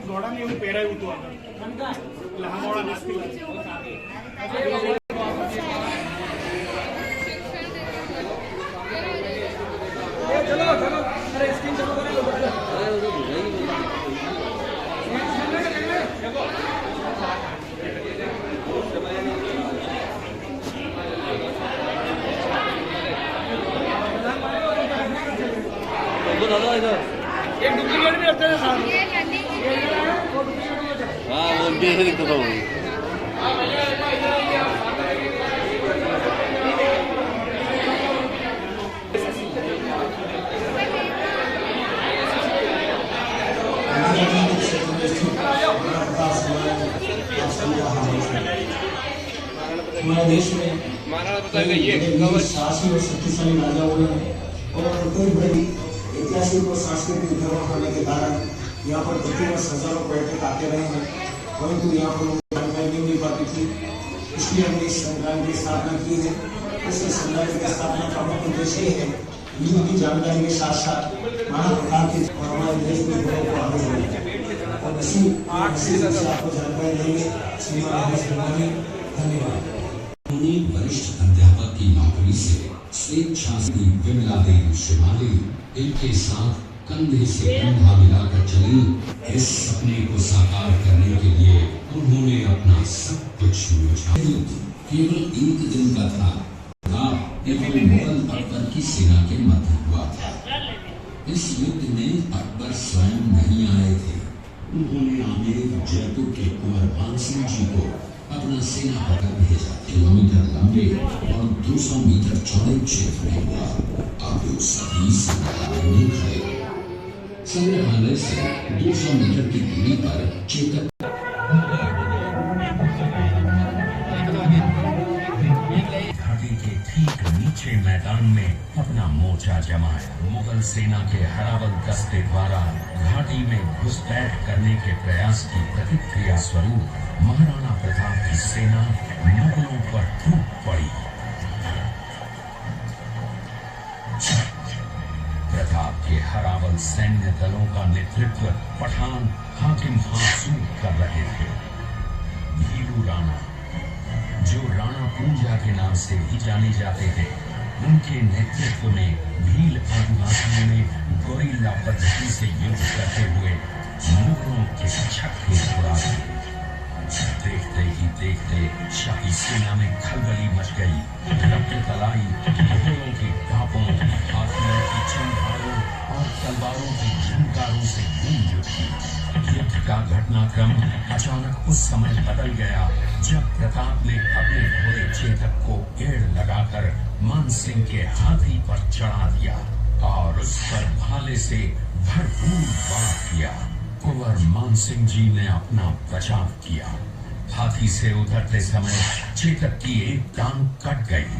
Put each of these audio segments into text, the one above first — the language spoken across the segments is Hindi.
घोड़ा ने પહેરાયું હતું લહામોડા નાસ્તી चलो चलो अरे स्क्रीन चलो दादा इधर एक डुप्लीकेट भी रखते हैं साथ हाँ वो कैसे दिखता था वो हमारे देश में साहसी और शक्तिशाली राजा हुए हैं और कई बड़ी ऐतिहासिक और सांस्कृतिक धरोहर होने के कारण यहाँ पर प्रतिवर्ष हजारों पर्यटक आते रहे हैं, परंतु यहाँ पर जानकारी नहीं मिल पाती थी। इसलिए हमने इस संग्रहालय की स्थापना की है। इस संग्रहालय की स्थापना का मुख्य उद्देश्य है इनकी जानकारी के साथ साथ मानव प्रकार के और हमारे देश में लोगों को आगे बढ़े और इसी आपको जानकारी देंगे। धन्यवाद। वरिष्ठ अध्यापक की नौकरी से स्वेच्छा से विमला देवी शिवाली इनके साथ कंधे से कंधा मिलाकर चली। इस सपने को साकार करने के लिए उन्होंने अपना सब कुछ न्यौछावर। केवल एक दिन का था केवल मुगल अकबर की सेना के मध्य हुआ था। इस युद्ध में अकबर स्वयं नहीं आए थे। उन्होंने आमेर जयपुर के कुंवर मान सिंह जी को अपना सेना पकड़ भेजा। किलोमीटर लंबे और 200 मीटर चौड़े क्षेत्र में हुआ। अब सभी संग्रहालय में खड़े। संग्रहालय से 200 मीटर की दूरी पर चेतक घाटी के ठीक नीचे मैदान में अपना मोर्चा जमाया। मुगल सेना के हरावल दस्ते द्वारा घाटी में घुसपैठ करने के प्रयास की प्रतिक्रिया स्वरूप महाराणा प्रताप की सेना मुगलों पर टूट पड़ी। प्रताप के हरावल सैन्य दलों का नेतृत्व पठान हाकिम हासूद कर रहे थे। भीलू राणा, जो राणा पूंजा के नाम से भी जाने जाते थे, उनके नेतृत्व में भील आदिवासियों ने गोरिल्ला पद्धति से युद्ध करते हुए मुगलों के छक्के छुड़ा दिए। देखते ही देखते शाही सेना में खलबली मच गई। रक्त तलाई घोड़ों के टापों, हाथियों की चंगारों और तलवारों की झंकारों से गूंज उठी। युद्ध का घटनाक्रम अचानक उस समय बदल गया जब प्रताप ने अपने घोड़े चेतक को एड़ लगाकर मान सिंह के हाथी पर चढ़ा दिया और उस पर भाले से भरपूर वार किया। कुंवर मान सिंह जी ने अपना बचाव किया। हाथी से उतरते समय चेतक की एक टांग कट गई।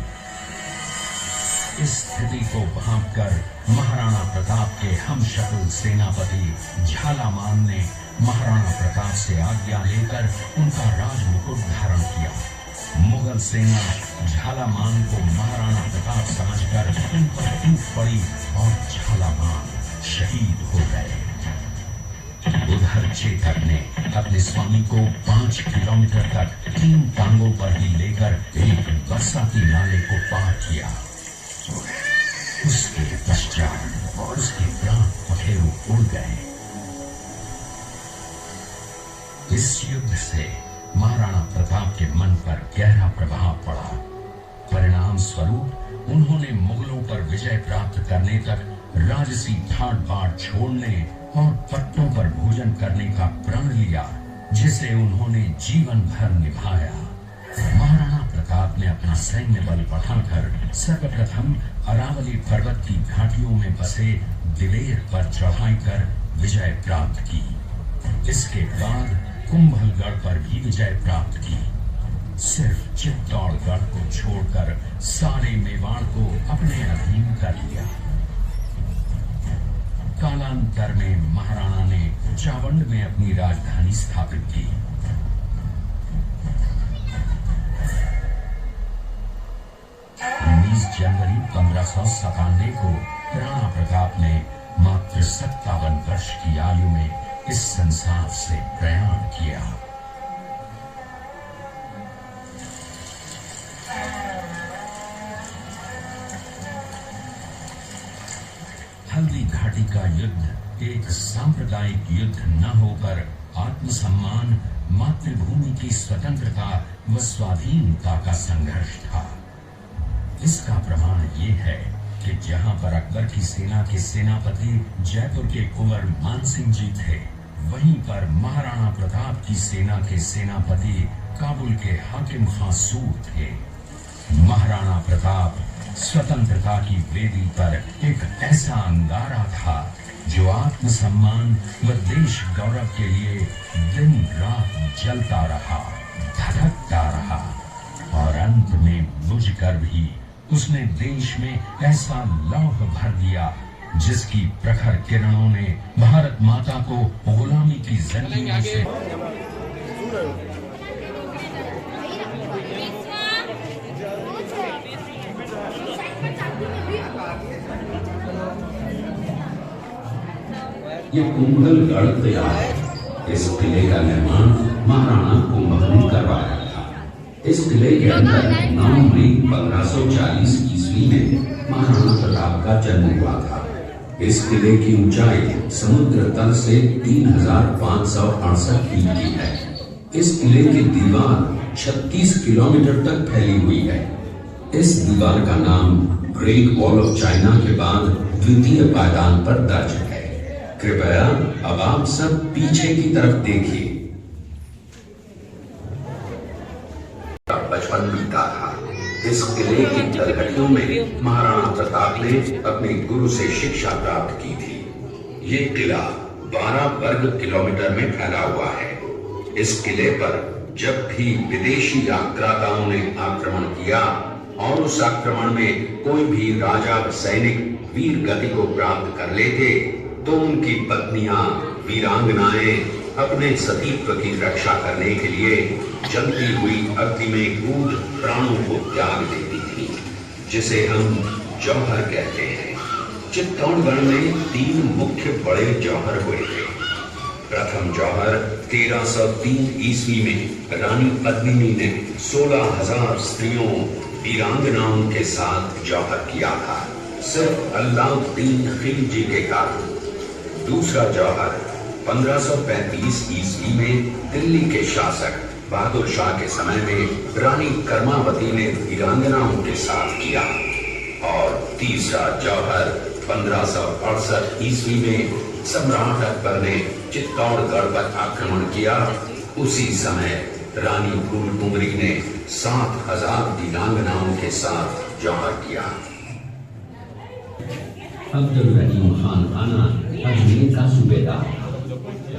इस स्थिति को भांपकर महाराणा प्रताप के हमशक्ल सेनापति झालामान ने महाराणा प्रताप से आज्ञा लेकर उनका राजमुकुट धारण किया। मुगल सेना झालामान को महाराणा प्रताप समझकर उन पर टूट पड़ी और झालामान शहीद हो गए। उधर चेतक ने अपने स्वामी को 5 किलोमीटर तक 3 टांगों पर ही लेकर एक बरसाती नाले को पार किया। उसके पश्चात उसके प्राण पखेरु उड़ गए। इस युद्ध से महाराणा प्रताप के मन पर गहरा प्रभाव पड़ा। परिणाम स्वरूप उन्होंने मुगलों पर विजय प्राप्त करने तक राजसी ठाट बाट छोड़ने और पट्टों पर भोजन करने का प्रण लिया, जिसे उन्होंने जीवन भर निभाया। महाराणा प्रताप ने अपना सैन्य बल बढ़ाकर सर्वप्रथम अरावली पर्वत की घाटियों में बसे दिलेर पर चढ़ाई कर विजय प्राप्त की। इसके बाद कुंभलगढ़ पर भी विजय प्राप्त की। सिर्फ चित्तौड़गढ़ को छोड़कर सारे मेवाड़ को अपने अधीन कर लिया। कालांतर में महाराणा ने चावंड में अपनी राजधानी स्थापित की। 19 जनवरी 1597 को राणा प्रताप ने मात्र 57 वर्ष की आयु में इस संसार से प्रयाण किया। हल्दी घाटी का युद्ध एक सांप्रदायिक युद्ध न होकर आत्मसम्मान, मातृभूमि की स्वतंत्रता व स्वाधीनता का संघर्ष था। इसका प्रमाण ये है कि जहां पर अकबर की सेना के सेनापति जयपुर के कुंवर मानसिंह जी थे, वहीं पर महाराणा प्रताप की सेना के सेनापति काबुल के हाकिम खां सूर थे। महाराणा प्रताप स्वतंत्रता की वेदी पर एक ऐसा अंगारा था जो आत्मसम्मान व देश गौरव के लिए दिन रात जलता रहा, धधकता रहा और अंत में बुझकर भी उसने देश में ऐसा लौह भर दिया जिसकी प्रखर किरणों ने भारत माता को गुलामी की जंजीरों से ये कुंभलगढ़ तैयार है। इस किले का निर्माण महाराणा कुंभल ने करवाया था। इस किले के अंदर 9 मई 1540 ईस्वी में महाराणा प्रताप का जन्म हुआ था। इस किले की ऊंचाई समुद्र तल से 3568 फीट की है। इस किले की दीवार 36 किलोमीटर तक फैली हुई है। इस दीवार का नाम ग्रेट वॉल ऑफ चाइना के बाद द्वितीय पायदान पर दर्ज है। कृपया अब आप सब पीछे की तरफ देखिए। बचपन बीता था। इस किले की तलहटियों में महाराणा प्रताप ने अपने गुरु से शिक्षा प्राप्त की थी। ये किला 12 वर्ग किलोमीटर में फैला हुआ है। इस किले पर जब भी विदेशी आक्रांताओं ने आक्रमण किया और उस आक्रमण में कोई भी राजा व सैनिक वीर गति को प्राप्त कर लेते तो उनकी पत्नियां वीरांगनाएं अपने सतीत्व की रक्षा करने के लिए जलती हुई अग्नि में कूद प्राणों को त्याग देती थी, जिसे हम जौहर कहते हैं। चित्तौड़गढ़ में 3 मुख्य बड़े जौहर हुए थे। प्रथम जौहर 1303 ईस्वी में रानी पद्मिनी ने 16,000 स्त्रियों वीरांगनाओं के साथ जौहर किया था, सिर्फ अलाउद्दीन खिलजी के कारण। दूसरा जौहर 1535 ईस्वी में दिल्ली के शासक बहादुर शाह के समय में रानी कर्मावती ने वीरांगनाओं के साथ किया। और तीसरा जौहर 1568 ईस्वी में सम्राट अकबर ने चित्तौड़गढ़ पर आक्रमण किया। उसी समय रानी फूलकुंवरी ने 7,000 वीरांगनाओं के साथ जौहर किया। अब्दुल रहीम खान आना अजमेर का सूबेदार था।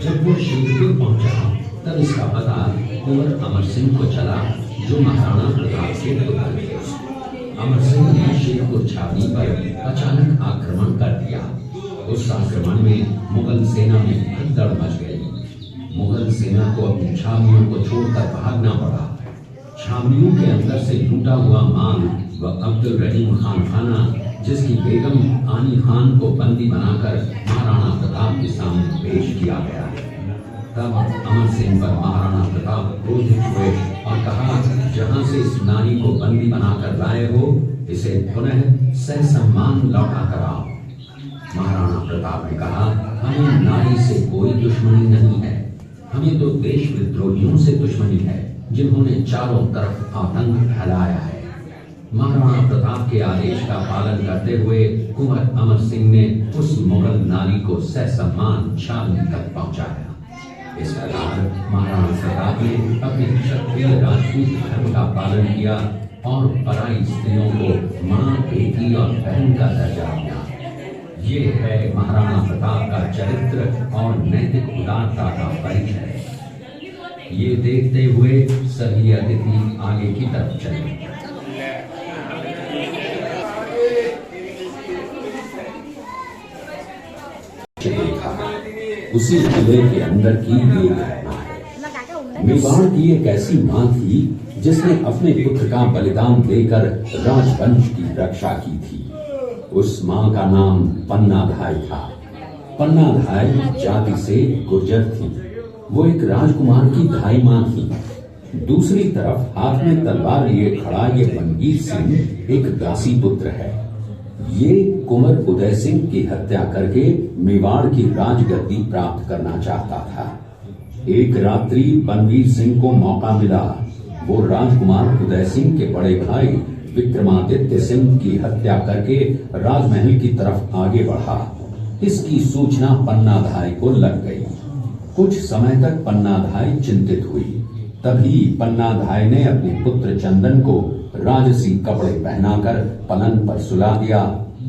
जब वो शेखपुर पहुंचा तब इसका पता कुंवर अमर सिंह को चला, जो महाराणा प्रताप के पुत्र थे। अमर सिंह ने शेखपुर छावनी पर अचानक आक्रमण कर दिया। उस आक्रमण में मुगल सेना में भगदड़ मच गई। मुगल सेना को अपनी छावनियों को छोड़कर भागना पड़ा। छावनियों के अंदर से लूटा हुआ माल व अब्दुल रहीम खान आना, जिसकी बेगम आनी खान को बंदी बनाकर महाराणा प्रताप के सामने पेश किया गया। तब अमर सिंह पर महाराणा प्रताप क्रोधित हुए और कहा, जहां से इस नारी को बंदी बनाकर लाए हो, इसे पुनः ससम्मान लौटा कर आओ। महाराणा प्रताप ने कहा, हमें नारी से कोई दुश्मनी नहीं है, हमें तो देश विद्रोहियों से दुश्मनी है, जिन्होंने चारों तरफ आतंक फैलाया है। महाराणा प्रताप के आदेश का पालन करते हुए कुंवर अमर सिंह ने उस मुगल नारी को ससम्मान शादी तक पहुंचाया। इस प्रकार महाराणा प्रताप ने अपने क्षत्रिय राजपूत धर्म का पालन किया और पराई स्त्रियों को मां, बेटी और बहन का दर्जा दिया। ये है महाराणा प्रताप का चरित्र और नैतिक उदारता का परिचय। ये देखते हुए सभी अतिथि आगे की तरफ चले। देखा उसी किले के अंदर की ये घटना है। मेवाड़ की एक ऐसी मां थी जिसने अपने पुत्र का बलिदान देकर राजवंश की रक्षा की थी। उस मां का नाम पन्नाधाय था। पन्नाधाय जाति से गुर्जर थी। वो एक राजकुमार की धाई मां थी। दूसरी तरफ हाथ में तलवार लिए खड़ा ये बनवीर सिंह एक दासी पुत्र है। ये कुंवर उदय सिंह की हत्या करके मेवाड़ की राजगद्दी प्राप्त करना चाहता था। एक रात्रि बनवीर सिंह को मौका मिला। वो राजकुमार उदय सिंह के बड़े भाई विक्रमादित्य सिंह की हत्या करके राजमहल की तरफ आगे बढ़ा। इसकी सूचना पन्नाधाय को लग गई। कुछ समय तक पन्नाधाय चिंतित हुई। तभी पन्नाधाय ने अपने पुत्र चंदन को राजसी कपड़े पहनाकर पलंग पर सुला दिया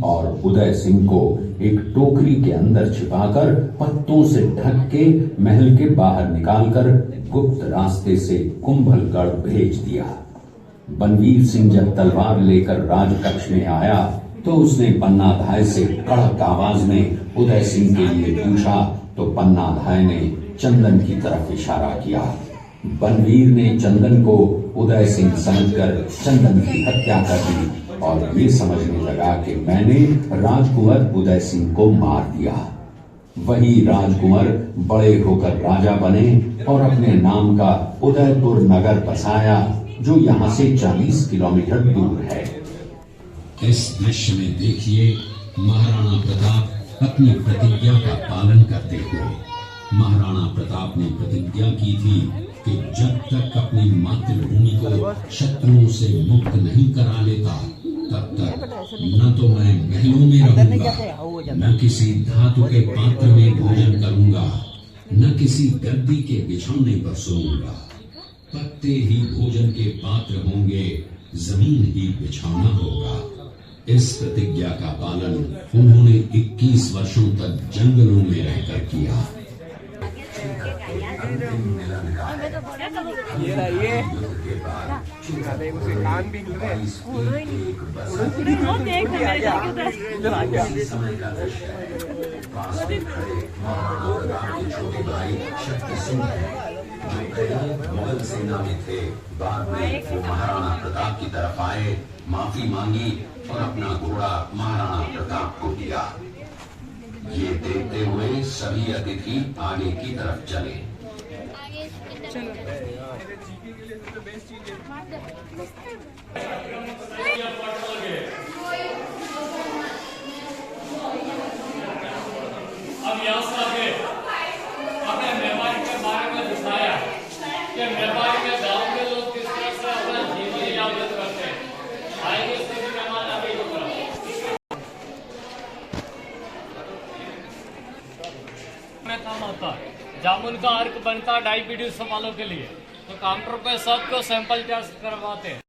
और उदय सिंह को एक टोकरी के अंदर छिपाकर पत्तों से ढक के महल के बाहर निकालकर गुप्त रास्ते से कुंभलगढ़ भेज दिया। बनवीर सिंह जब तलवार लेकर राजकक्ष में आया तो उसने पन्नाधाय से कड़क आवाज में उदय सिंह के लिए पूछा तो पन्नाधाय ने चंदन की तरफ इशारा किया। बनवीर ने चंदन को उदय सिंह समझकर चंदन की हत्या कर दी और ये समझने लगा कि मैंने राजकुंवर उदय सिंह को मार दिया। वही राजकुंवर बड़े होकर राजा बने और अपने नाम का उदयपुर नगर बसाया जो यहाँ से 40 किलोमीटर दूर है। इस दृश्य में देखिए महाराणा प्रताप अपनी प्रतिज्ञा का पालन करते हुए। महाराणा प्रताप ने प्रतिज्ञा की थी कि जब तक अपनी मातृभूमि को शत्रुओं से मुक्त नहीं करा लेता तब तक न तो मैं महलों में रहूंगा, न किसी धातु के पात्र में भोजन करूंगा, न किसी गद्दी के बिछौने पर सोऊंगा। पत्ते ही भोजन के पात्र होंगे, जमीन ही बिछौना होगा। इस प्रतिज्ञा का पालन उन्होंने 21 वर्षों तक जंगलों में रहकर किया। छोटे भाई शक्ति सिंह जो पहले मुगल सेना में थे, बाद में वो महाराणा प्रताप की तरफ आए, माफी मांगी और अपना घोड़ा महाराणा प्रताप को दिया। ये देखते हुए सभी अतिथि आगे की तरफ चले। अब यहाँ से आगे अपने मेवाड़ के बारे में दिखाया कि मेवाड़ के गांव के लोग किस तरह से अपना जीवन यापन करते हैं। आएंगे सभी मेहमान आगे की तरफ। काम आता है जामुन का अर्क बनता है डायबिटीज वालों के लिए, तो काउंटर पे सबको सैंपल टेस्ट करवाते हैं।